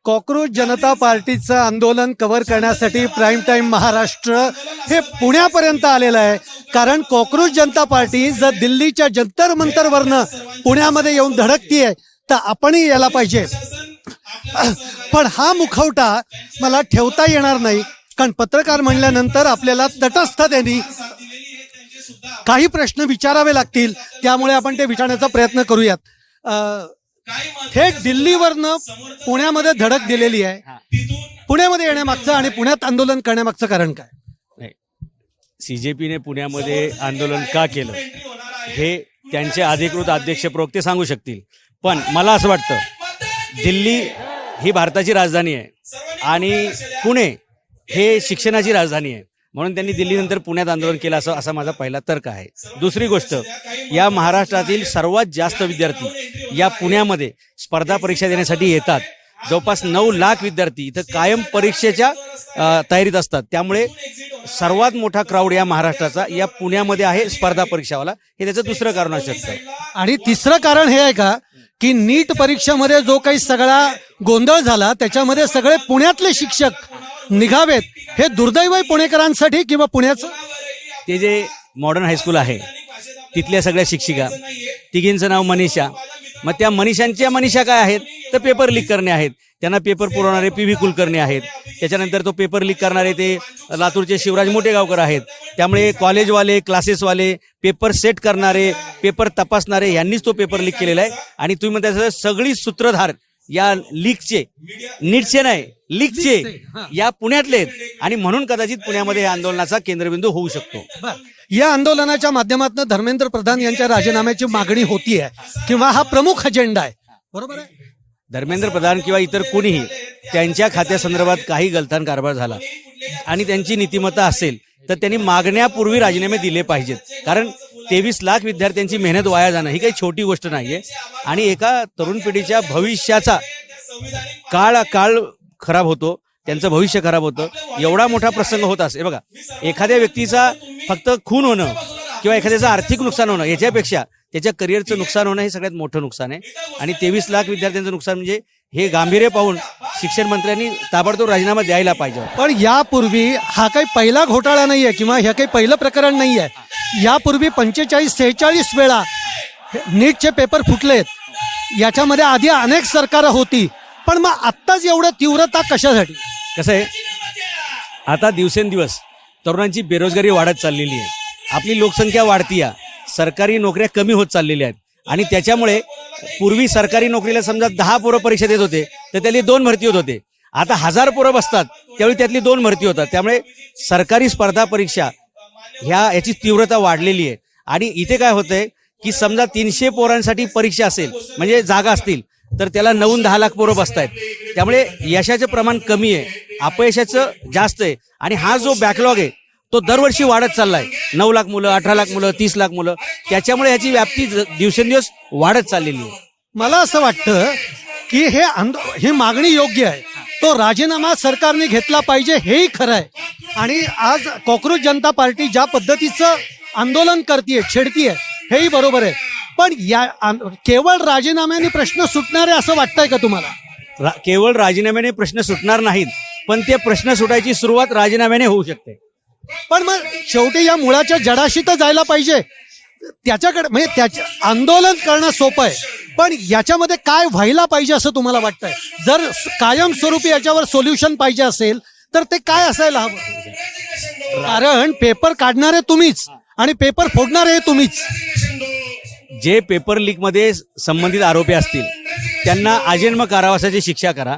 Cockroach जनता पार्टीचं आंदोलन cover करण्यासाठी प्राईम टाइम महाराष्ट्र हे पुण्यापर्यंत आलेलं आहे. कारण कॉकरोच जनता पार्टी जर दिल्लीच्या जंतर मंतरवरनं पुण्यामध्ये येऊन धडकतीये तर आपणही यायला पाहिजे. पण हा मुखवटा मला ठेवता येणार नाही, कारण पत्रकार म्हणल्यानंतर आपल्याला तटस्थतेने काही प्रश्न विचारावे लागतील. त्यामुळे आपण ते विचारण्याचा प्रयत्न करूयात. थेट दिल्लीवरनं पुण्यामध्ये धडक दिलेली आहे. पुण्यामध्ये येण्यामागचं आणि पुण्यात आंदोलन करण्यामागचं कारण काय? CJPने पुण्यामध्ये आंदोलन का केलं हे त्यांचे अधिकृत अध्यक्ष प्रवक्ते सांगू शकतील. पण मला असं वाटतं, दिल्ली ही भारताची राजधानी आहे आणि पुणे हे शिक्षणाची राजधानी आहे, म्हणून त्यांनी दिल्लीनंतर पुण्यात आंदोलन केलं असा माझा पहिला तर्क आहे. दुसरी गोष्ट, या महाराष्ट्रातील सर्वात जास्त विद्यार्थी या पुण्यामध्ये स्पर्धा परीक्षा देण्यासाठी येतात. जवळपास 9 लाख विद्यार्थी इथं कायम परीक्षेच्या तयारीत असतात. त्यामुळे सर्वात मोठा क्राऊड या महाराष्ट्राचा या पुण्यामध्ये आहे स्पर्धा परीक्षावाला. हे त्याचं दुसरं कारण असू शकतं. आणि तिसरं कारण हे आहे का की नीट परीक्षेमध्ये जो काही सगळा गोंधळ झाला त्याच्यामध्ये सगळे पुण्यातले शिक्षक निघावेत, हे दुर्दैव आहे पुणेकरांसाठी किंवा पुण्याचं. ते जे मॉडर्न हायस्कूल आहे तिथल्या सगळ्या शिक्षिका, तिघींचं नाव मनीषा. मग त्या मनीषा काय आहेत तर पेपर लीक करणे आहेत. त्यांना पेपर पुरवणारे PV कुलकर्णी आहेत. त्याच्यानंतर तो पेपर लीक करणारे ते लातूरचे शिवराज मोठेगावकर आहेत. त्यामुळे कॉलेजवाले, क्लासेसवाले, पेपर सेट करणारे, पेपर तपासणारे यांनीच तो पेपर लीक केलेला आहे. आणि तुम्ही म्हणता सगळी सूत्रधार या लीकचे, नीटचे नाही लीकचे, या पुण्यातले आहेत. आणि म्हणून कदाचित पुण्यामध्ये या आंदोलनाचा केंद्रबिंदू होऊ शकतो. या आंदोलनाच्या माध्यमातून धर्मेंद्र प्रधान यांच्या राजीनाम्याची मागणी होतीये किंवा हा प्रमुख अजेंडा आहे, बरोबर आहे? धर्मेंद्र प्रधान किंवा इतर कोणीही त्यांच्या खात्यासंदर्भात काही गलथान कारभार झाला आणि त्यांची नीतिमत्ता असेल तर त्यांनी मागण्यापूर्वी राजीनामे दिले पाहिजेत. कारण 23 लाख विद्यार्थ्यांची मेहनत वाया जाणं ही काही छोटी गोष्ट नाहीये. आणि एका तरुण पिढीच्या भविष्याचा काळ खराब होतो, त्यांचं भविष्य खराब होतं. एवढा मोठा प्रसंग होत असे बघा, एखाद्या व्यक्तीचा फक्त खून होणं किंवा एखाद्याचं आर्थिक नुकसान होणं याच्यापेक्षा त्याच्या करिअरचं नुकसान होणं हे सगळ्यात मोठं नुकसान आहे. आणि 23 लाख विद्यार्थ्यांचं नुकसान म्हणजे हे गांभीर्य पाहून शिक्षण मंत्र्यांनी ताबडतोब राजीनामा द्यायला पाहिजे. पण यापूर्वी हा काही पहिला घोटाळा नाहीये किंवा हे काही पहिलं प्रकरण नाहीये. यापूर्वी 45-46 वेळा नीटचे पेपर फुटलेत. याच्यामध्ये आधी अनेक सरकारं होती, पण मग आत्ताच एवढं तीव्रता कशासाठी? कसं आहे, आता दिवसेंदिवस तरुणांची बेरोजगारी वाढत चाललेली आहे. आपली लोकसंख्या वाढती आहे, सरकारी नोकऱ्या कमी होत चाललेल्या आहेत. आणि त्याच्यामुळे पूर्वी सरकारी नोकरीला समजा 10 पोरं परीक्षा देत होते तर त्यातली 2 भरती होत होते. आता 1000 पोरं बसतात त्यावेळी त्यातली 2 भरती होतात. त्यामुळे सरकारी स्पर्धा परीक्षा याची तीव्रता वाढलेली आहे. आणि इथे काय होतंय की समजा 300 पोरांसाठी परीक्षा असेल म्हणजे जागा असतील तर त्याला 9-10 लाख पोरं बसतायत. त्यामुळे यशाचं प्रमाण कमी आहे, अपयशाचं जास्त आहे. आणि हा जो बॅकलॉग आहे तो दरवर्षी वाढत चाललाय. 9 लाख मुलं, 18 लाख मुलं, 30 लाख मुलं. त्याच्यामुळे याची व्याप्ती दिवसेंदिवस वाढत चाललेली आहे. मला असं वाटतं की ही मागणी योग्य आहे. तो राजीनामा सरकारने घेतला पाहिजे हेही खरं आहे. आणि आज कॉकरोच जनता पार्टी ज्या पद्धतीचं आंदोलन करतीये, छेडतीये, हेही बरोबर आहे. पण केवळ राजीनाम्याने प्रश्न सुटणार आहे असं वाटतंय का तुम्हाला? केवळ राजीनाम्याने प्रश्न सुटणार नाहीत, पण ते प्रश्न सुटायची सुरुवात राजीनाम्याने होऊ शकते. पण मग शेवटी या मुळाच्या जडाशी तर जायला पाहिजे. त्याच्याकडे म्हणजे त्याचे आंदोलन करणं सोपं आहे, पण याच्यामध्ये काय व्हायला पाहिजे असं तुम्हाला वाटतंय? जर कायमस्वरूपी याच्यावर सोल्युशन पाहिजे असेल तर ते काय असायला हवं? कारण पेपर काढणारे तुम्हीच आणि पेपर फोडणारे तुम्हीच. जे पेपर लीक मध्ये संबंधित आरोपी असतील त्यांना आजन्म कारावासाची शिक्षा करा,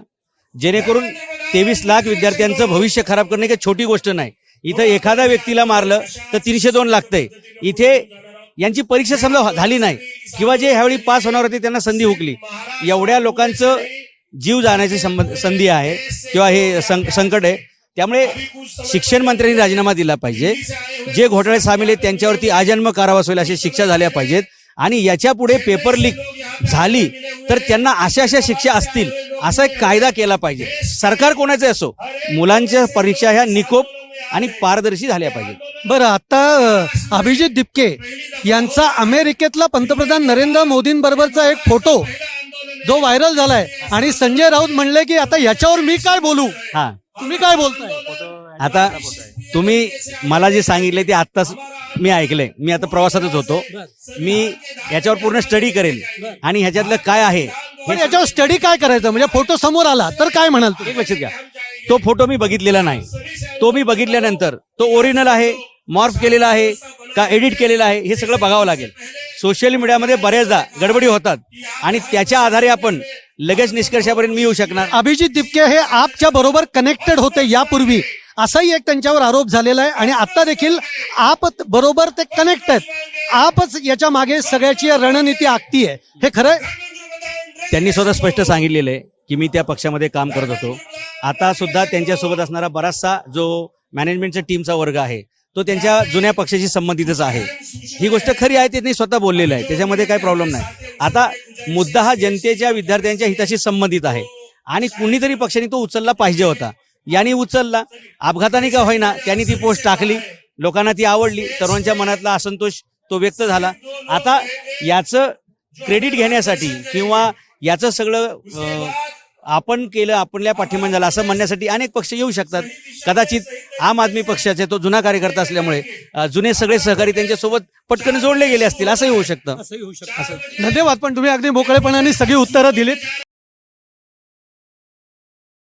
जेणेकरून 23 लाख विद्यार्थ्यांचं भविष्य खराब करणे काही छोटी गोष्ट नाही. इथं एखाद्या व्यक्तीला मारलं तर 302 लागतंय. इथे यांची परीक्षा समजा झाली नाही किंवा जे ह्यावेळी पास होणार होते त्यांना संधी हुकली. एवढ्या लोकांचं जीव जाण्याची संधी आहे किंवा हे संकट आहे. त्यामुळे शिक्षण मंत्र्यांनी राजीनामा दिला पाहिजे. जे घोटाळे सामील आहेत त्यांच्यावरती आजन्म कारावास होईल अशी शिक्षा झाल्या पाहिजेत. आणि याच्या पुढे पेपर लीक झाली तर त्यांना अशा शिक्षा असतील असा एक कायदा केला पाहिजे. सरकार कोणाचे असो, मुलांच्या परीक्षा ह्या निकोप आणि पारदर्शी झाल्या पाहिजेत. बरं, आता अभिजित दिपके यांचा अमेरिकेतला पंतप्रधान नरेंद्र मोदींबरोबरचा एक फोटो जो व्हायरल झालाय आणि संजय राऊत म्हणले की आता याच्यावर मी काय बोलू, हा तुम्ही काय बोलताय? आता तुम्ही मला जे सांगितले ते आत्ताच मी ऐकलंय. मी आता प्रवासातच होतो. मी याच्यावर पूर्ण स्टडी करेल आणि ह्याच्यातलं काय आहे पण याच्यावर स्टडी काय करायचं, म्हणजे फोटो समोर आला तर काय म्हणाल तुम्ही? एक लक्षात घ्या. तो फोटो मी बघितलेला नाही. तो मी बघितल्यानंतर तो ओरिजिनल आहे, मॉर्फ केलेला आहे का एडिट केलेला आहे हे सगळं बघावं लागेल. सोशल मीडियामध्ये बऱ्याचदा गडबडी होतात आणि त्याच्या आधारे आपण लगेच निष्कर्षापर्यंत मी येऊ शकणार. अभिजित दिपके हे आपच्या बरोबर कनेक्टेड होते यापूर्वी, असाही एक त्यांच्यावर आरोप झालेला आहे आणि आता देखील आप बरोबर ते कनेक्ट आहेत. आपच याच्या मागे सगळ्याची रणनीती आखतीये, हे खरं आहे? त्यांनी स्वतः स्पष्ट सांगितलेलं आहे की मी त्या पक्षामध्ये काम करत होतो. आता सुद्धा त्यांच्यासोबत असणारा बराचसा जो मॅनेजमेंटच्या टीमचा वर्ग आहे तो त्यांच्या जुन्या पक्षाशी संबंधितच आहे. ही गोष्ट खरी आहे, त्यांनी स्वतः बोललेलं आहे, त्याच्यामध्ये काही प्रॉब्लेम नाही. आता मुद्दा हा जनतेच्या विद्यार्थ्यांच्या हिताशी संबंधित आहे आणि कुणीतरी पक्षाने तो उचलला पाहिजे होता. यांनी उचलला, अपघाताने का होईना त्यांनी ती पोस्ट टाकली, लोकांना ती आवडली, तरुणांच्या मनातला असंतोष तो व्यक्त झाला. आता याचं क्रेडिट घेण्यासाठी किंवा याचं सगळं आपण केलं, आपल्या पाठिंबा झाला असं म्हणण्यासाठी अनेक पक्ष येऊ शकतात. कदाचित आम आदमी पक्षाचे तो जुना कार्यकर्ता असल्यामुळे जुने सगळे सहकारी त्यांच्यासोबत पटकन जोडले गेले असतील, असंही होऊ शकतं. धन्यवाद. पण तुम्ही अगदी मोकळेपणाने सगळी उत्तरं दिलीत.